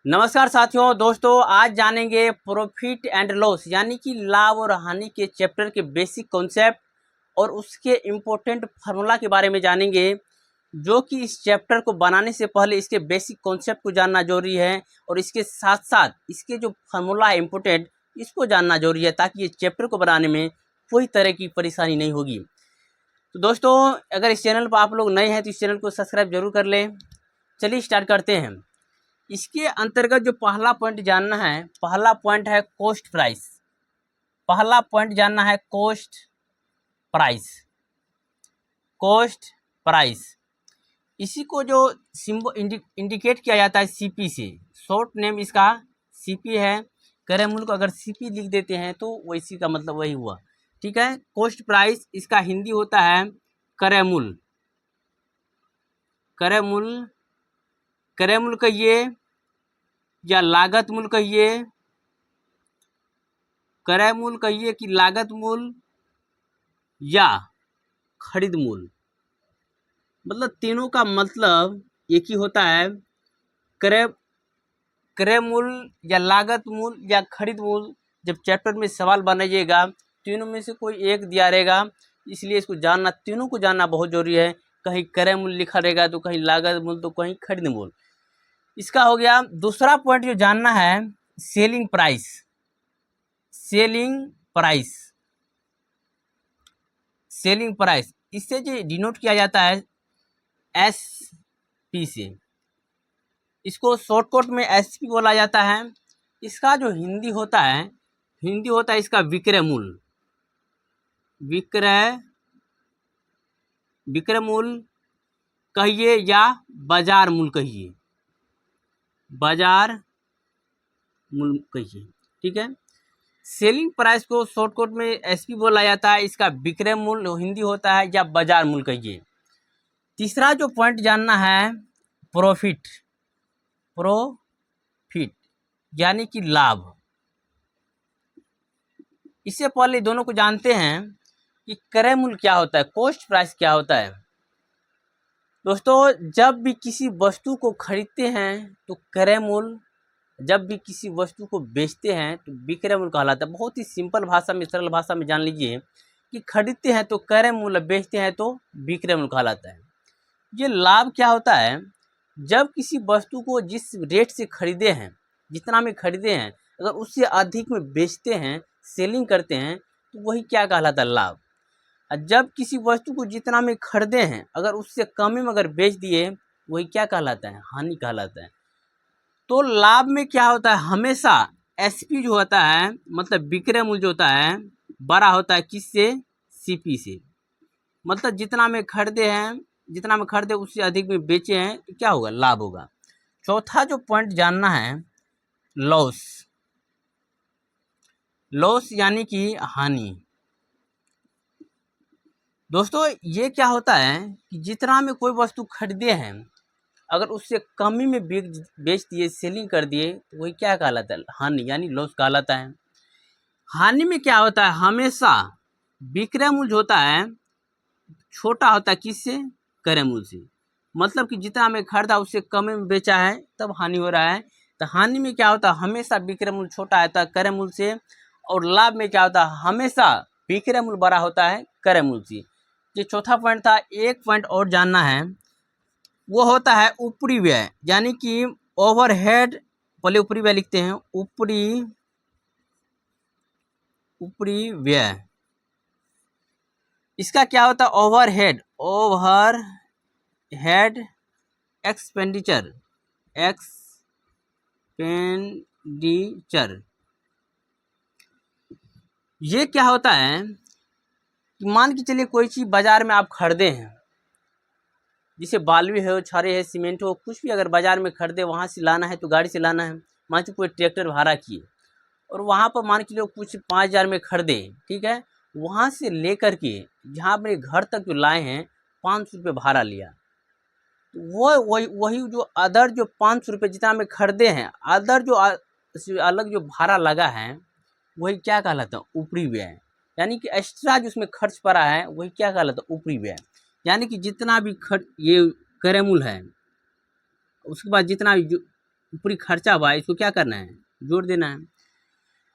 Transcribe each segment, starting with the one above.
नमस्कार साथियों दोस्तों, आज जानेंगे प्रॉफिट एंड लॉस यानी कि लाभ और हानि के चैप्टर के बेसिक कॉन्सेप्ट और उसके इम्पोर्टेंट फार्मूला के बारे में जानेंगे, जो कि इस चैप्टर को बनाने से पहले इसके बेसिक कॉन्सेप्ट को जानना जरूरी है और इसके साथ साथ इसके जो फार्मूला है इम्पोर्टेंट, इसको जानना जरूरी है ताकि ये चैप्टर को बनाने में कोई तरह की परेशानी नहीं होगी। तो दोस्तों, अगर इस चैनल पर आप लोग नए हैं तो इस चैनल को सब्सक्राइब जरूर कर लें। चलिए स्टार्ट करते हैं। इसके अंतर्गत जो पहला पॉइंट जानना है, पहला पॉइंट है कॉस्ट प्राइस। पहला पॉइंट जानना है कॉस्ट प्राइस। कॉस्ट प्राइस इसी को जो सिंबल इंडिकेट किया जाता है सीपी से, शॉर्ट नेम इसका सीपी है। क्रय मूल्य को अगर सीपी लिख देते हैं तो वो इसी का मतलब वही हुआ, ठीक है। कॉस्ट प्राइस इसका हिंदी होता है क्रय मूल्य। क्रय मूल्य, क्रय मूल्य कहिए या लागत मूल्य कहिए, क्रय मूल्य कहिए कि लागत मूल्य या खरीद मूल्य, मतलब तीनों का मतलब एक ही होता है। क्रय मूल्य या लागत मूल्य या खरीद मूल्य जब चैप्टर में सवाल बनाइएगा तीनों में से कोई एक दिया रहेगा, इसलिए इसको जानना, तीनों को जानना बहुत जरूरी है। कहीं क्रय मूल्य लिखा रहेगा तो कहीं लागत मूल्य तो कहीं खरीद मूल्य। इसका हो गया। दूसरा पॉइंट जो जानना है selling price. Selling price, selling price इससे जो डिनोट किया जाता है एस पी से, इसको शॉर्टकट में एस पी बोला जाता है। इसका जो हिंदी होता है इसका विक्रय मूल्य। विक्रय मूल्य कहिए या बाजार मूल्य कहिए, बाजार मूल्य कहिए, ठीक है। सेलिंग प्राइस को शॉर्टकट में एसपी बोला जाता है, इसका विक्रय मूल्य हिंदी होता है या बाजार मूल्य कहिए। तीसरा जो पॉइंट जानना है प्रॉफिट। प्रॉफिट यानी कि लाभ। इससे पहले दोनों को जानते हैं कि क्रय मूल्य क्या होता है, कॉस्ट प्राइस क्या होता है। दोस्तों, जब भी किसी वस्तु को खरीदते हैं तो क्रय मूल्य, जब भी किसी वस्तु को बेचते हैं तो विक्रय मूल्य कहलाता है। बहुत ही सिंपल भाषा में, सरल भाषा में जान लीजिए कि खरीदते हैं तो क्रय मूल्य, बेचते हैं तो विक्रय मूल्य कहलाता है। ये लाभ क्या होता है, जब किसी वस्तु को जिस रेट से खरीदे हैं, जितना में खरीदे हैं, अगर उससे अधिक में बेचते हैं, सेलिंग करते हैं, तो वही क्या कहलाता है, लाभ। और जब किसी वस्तु को जितना में खरीदे हैं अगर उससे कम में अगर बेच दिए, वही क्या कहलाता है, हानि कहलाता है। तो लाभ में क्या होता है, हमेशा एसपी जो होता है, मतलब विक्रय मूल्य जो होता है, बड़ा होता है किससे, सीपी से। मतलब जितना में खरीदे हैं, जितना में खरीदे उससे अधिक में बेचे हैं तो क्या होगा, लाभ होगा। चौथा जो पॉइंट जानना है लॉस। लॉस यानी कि हानि। दोस्तों, ये क्या होता है कि जितना में कोई वस्तु खरीदे हैं अगर उससे कमी में बेच दिए, सेलिंग कर दिए, तो वही क्या कहलाता है, हानि यानी लॉस कहलाता है। हानि में क्या होता है, हमेशा विक्रय मूल्य होता है छोटा होता है किससे, क्रय मूल्य से। मतलब कि जितना में खरीदा उससे कम में बेचा है तब हानि हो रहा है। तो हानि में क्या होता है, हमेशा विक्रय मूल्य छोटा होता है क्रय मूल्य से। और लाभ में क्या होता है, हमेशा विक्रय मूल्य बड़ा होता है क्रय मूल्य से। ये चौथा पॉइंट था। एक पॉइंट और जानना है, वो होता है ऊपरी व्यय यानी कि ओवरहेड। पहले ऊपरी व्यय लिखते हैं, ऊपरी व्यय। इसका क्या होता है, ओवरहेड एक्सपेंडिचर। ये क्या होता है कि मान के चलिए कोई चीज़ बाजार में आप खरीदे हैं, जिसे बालू है, छड़े है, सीमेंट हो, कुछ भी अगर बाजार में खरीदे, वहाँ से लाना है तो गाड़ी से लाना है। मान के कोई ट्रैक्टर भाड़ा किए और वहाँ पर मान के चलो कुछ 5,000 में खरीदे, ठीक है। वहाँ से लेकर के जहाँ अपने घर तक जो लाए हैं 500 रुपये भाड़ा लिया, तो वही जो अदर जो 500 रुपये जितना में खरीदे हैं, अदर जो अलग जो भाड़ा लगा है, वही क्या कहलाता है, ऊपरी व्यय। यानी कि एक्स्ट्रा जो उसमें खर्च पड़ा है वही क्या कहलाता है, ऊपरी व्यय। यानी कि जितना भी ये क्रय मूल्य है, उसके बाद जितना भी जो ऊपरी खर्चा हुआ, इसको क्या करना है, जोड़ देना है।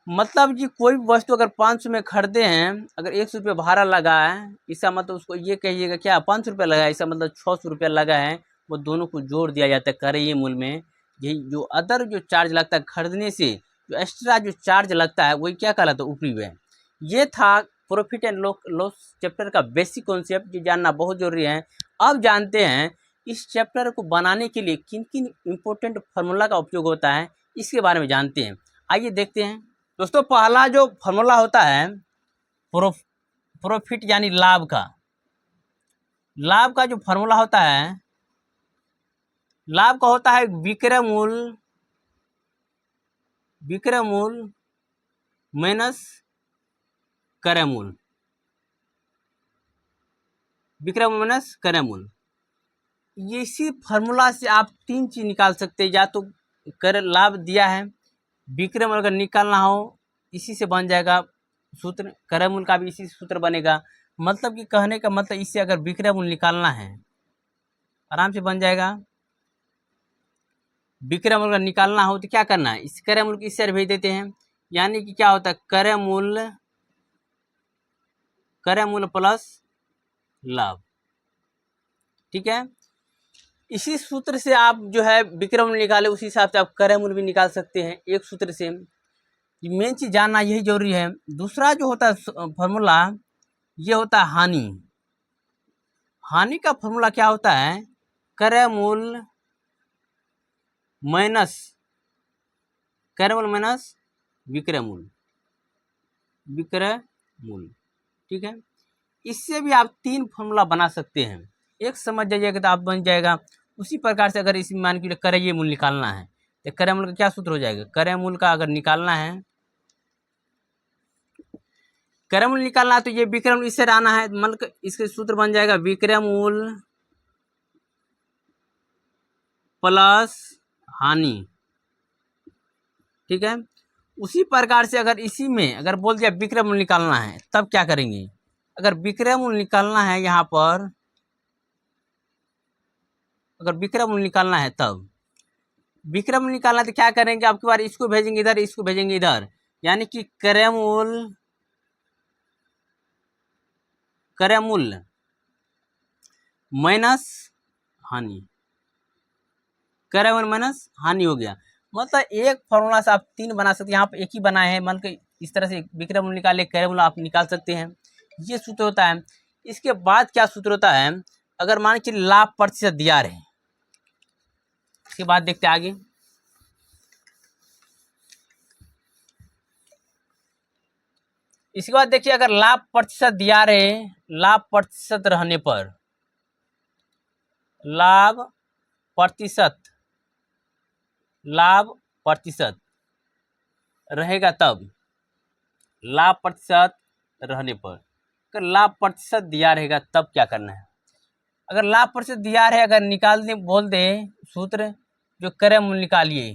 मतलब जी कोई भी वस्तु अगर 500 में खरीदे हैं, अगर 100 रुपये भाड़ा लगा है, इसका मतलब उसको ये कहिएगा क्या 500 रुपये लगा है, इसका मतलब 600 रुपया लगा है, वो दोनों को जोड़ दिया जाता है क्रय मूल्य में। यही जो अदर जो चार्ज लगता है खरीदने से, जो एक्स्ट्रा जो चार्ज लगता है वही क्या कहलाता है, ऊपरी व्यय। ये था प्रॉफिट एंड लॉस चैप्टर का बेसिक कॉन्सेप्ट, जो जानना बहुत जरूरी है। अब जानते हैं इस चैप्टर को बनाने के लिए किन किन इम्पोर्टेंट फार्मूला का उपयोग होता है, इसके बारे में जानते हैं। आइए देखते हैं दोस्तों। पहला जो फार्मूला होता है प्रॉफिट यानी लाभ का, लाभ का जो फार्मूला होता है, लाभ का होता है विक्रय मूल्य माइनस क्रय मूल्य, विक्रय मूल्य माइनस क्रय मूल्य। इसी फार्मूला से आप तीन चीज निकाल सकते हैं, या तो कर लाभ दिया है, विक्रय मूल्य अगर निकालना हो इसी से बन जाएगा सूत्र, क्रय मूल्य का भी इसी से सूत्र बनेगा। मतलब कि कहने का मतलब इससे अगर विक्रय मूल्य निकालना है आराम से बन जाएगा। विक्रय मूल्य अगर निकालना हो तो क्या करना है, इस क्रय मूल्य को इस साइड भेज देते हैं, यानी कि क्या होता है क्रय मूल्य प्लस लाभ। ठीक है, इसी सूत्र से आप जो है विक्रय मूल्य निकाले, उसी हिसाब से आप क्रय मूल्य भी निकाल सकते हैं, एक सूत्र से। मेन चीज जानना यही जरूरी है। दूसरा जो होता है फॉर्मूला, ये होता है हानि। हानि का फॉर्मूला क्या होता है, क्रय मूल्य माइनस विक्रय मूल्य। ठीक है, इससे भी आप तीन फॉर्मूला बना सकते हैं, एक समझ जाइएगा तो आप बन जाएगा। उसी प्रकार से अगर इसमें मान के क्रय मूल्य निकालना है तो क्रय मूल्य का क्या सूत्र हो जाएगा, क्रय मूल्य का अगर निकालना है, क्रय मूल्य निकालना है तो ये विक्रय मूल्य इससे आना है, मतलब इसके सूत्र बन जाएगा विक्रय मूल्य प्लस हानि। ठीक है, उसी प्रकार से अगर इसी में अगर बोल दिया विक्रय मूल्य निकालना है, तब क्या करेंगे, अगर विक्रय मूल्य निकालना है यहाँ पर, अगर विक्रय मूल्य निकालना है तब विक्रय मूल्य निकालना है तो क्या करेंगे, आपकी बार इसको भेजेंगे इधर, इसको भेजेंगे इधर, यानी कि क्रय मूल्य माइनस हानि, क्रय मूल्य माइनस हानि हो गया। मतलब एक फॉर्मूला से आप तीन बना सकते हैं, यहाँ पे एक ही बनाए हैं, मान के इस तरह से विक्रय मूल्य निकाले, क्रय मूल्य आप निकाल सकते हैं, ये सूत्र होता है। इसके बाद क्या सूत्र होता है, अगर मान के लाभ प्रतिशत दिया रहे, इसके बाद देखते हैं आगे। इसके बाद देखिए अगर लाभ प्रतिशत दिया रहे, लाभ प्रतिशत रहने पर, लाभ प्रतिशत रहेगा तब, लाभ प्रतिशत रहने पर, अगर लाभ प्रतिशत दिया रहेगा तब क्या करना है, अगर लाभ प्रतिशत दिया रहे, अगर निकालने बोल दे सूत्र जो क्रय मूल्य निकालिए,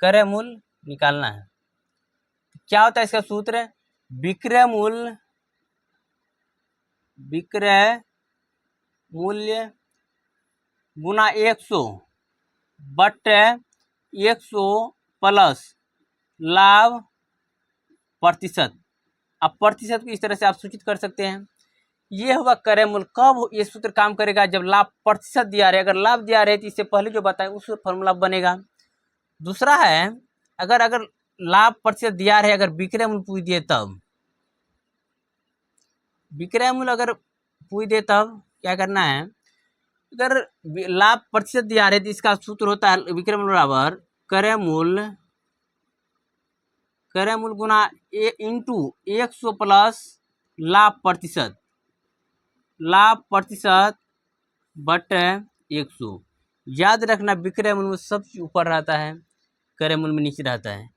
क्रय मूल्य निकालना है, क्या होता है इसका सूत्र, विक्रय मूल्य गुना 100 बटे 100 प्लस लाभ प्रतिशत। अब प्रतिशत को इस तरह से आप सूचित कर सकते हैं, ये होगा क्रय मूल्य। कब ये सूत्र काम करेगा, जब लाभ प्रतिशत दिया रहे, अगर लाभ दिया रहे तो इससे पहले जो बताएं उस फॉर्मूला बनेगा। दूसरा है अगर लाभ प्रतिशत दिया रहे, अगर विक्रय मूल्य पूछ दिए तब, विक्रय मूल्य अगर पूछ दे तब क्या करना है, अगर लाभ प्रतिशत दिया रहे तो इसका सूत्र होता है विक्रय मूल्य बराबर क्रय मूल्य गुना इंटू 100 प्लस लाभ प्रतिशत बटे 100। याद रखना विक्रय मूल्य में सबसे ऊपर रहता है, क्रय मूल्य में नीचे रहता है।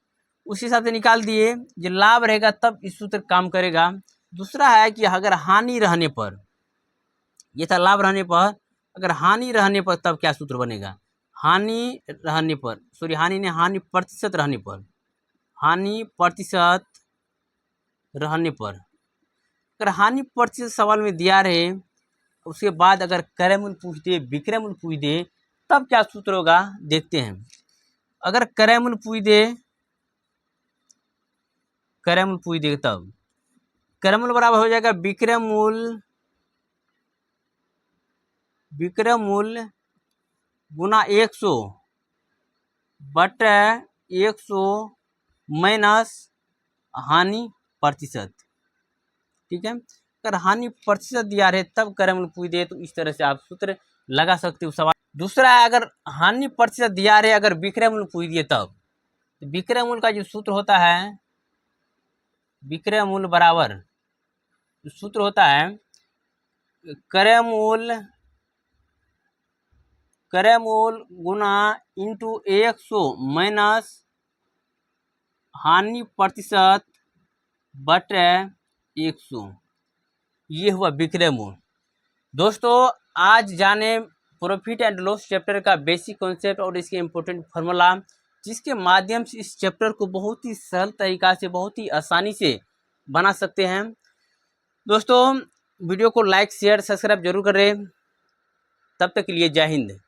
उस हिसाब से निकाल दिए, जो लाभ रहेगा तब इस सूत्र काम करेगा। दूसरा है कि अगर हानि रहने पर, ये था लाभ रहने पर, अगर हानि रहने पर तब क्या सूत्र बनेगा, हानि प्रतिशत रहने पर, अगर हानि प्रतिशत सवाल में दिया रहे, उसके बाद अगर क्रय मूल्य पूछ दे, विक्रय मूल्य पूछ दे, तब क्या सूत्र होगा देखते हैं। अगर क्रय मूल्य पूछ दे तब क्रय मूल्य बराबर हो जाएगा विक्रय मूल्य गुना 100 बटे 100 माइनस हानि प्रतिशत। ठीक है, अगर हानि प्रतिशत दिया रहे तब क्रय मूल्य पूछ दे तो इस तरह से आप सूत्र लगा सकते हो सवाल। दूसरा है, अगर हानि प्रतिशत दिया रहे अगर विक्रय मूल्य पूछ दिए तब, तो विक्रय मूल्य का जो सूत्र होता है, विक्रय मूल्य बराबर सूत्र होता है क्रय मूल्य गुना इंटू 100 माइनस हानि प्रतिशत बटे 100, ये हुआ विक्रय मूल्य। दोस्तों आज जाने प्रॉफिट एंड लॉस चैप्टर का बेसिक कॉन्सेप्ट और इसके इम्पोर्टेंट फार्मूला, जिसके माध्यम से इस चैप्टर को बहुत ही सरल तरीका से बहुत ही आसानी से बना सकते हैं। दोस्तों वीडियो को लाइक शेयर सब्सक्राइब जरूर करें। तब तक के लिए जय हिंद।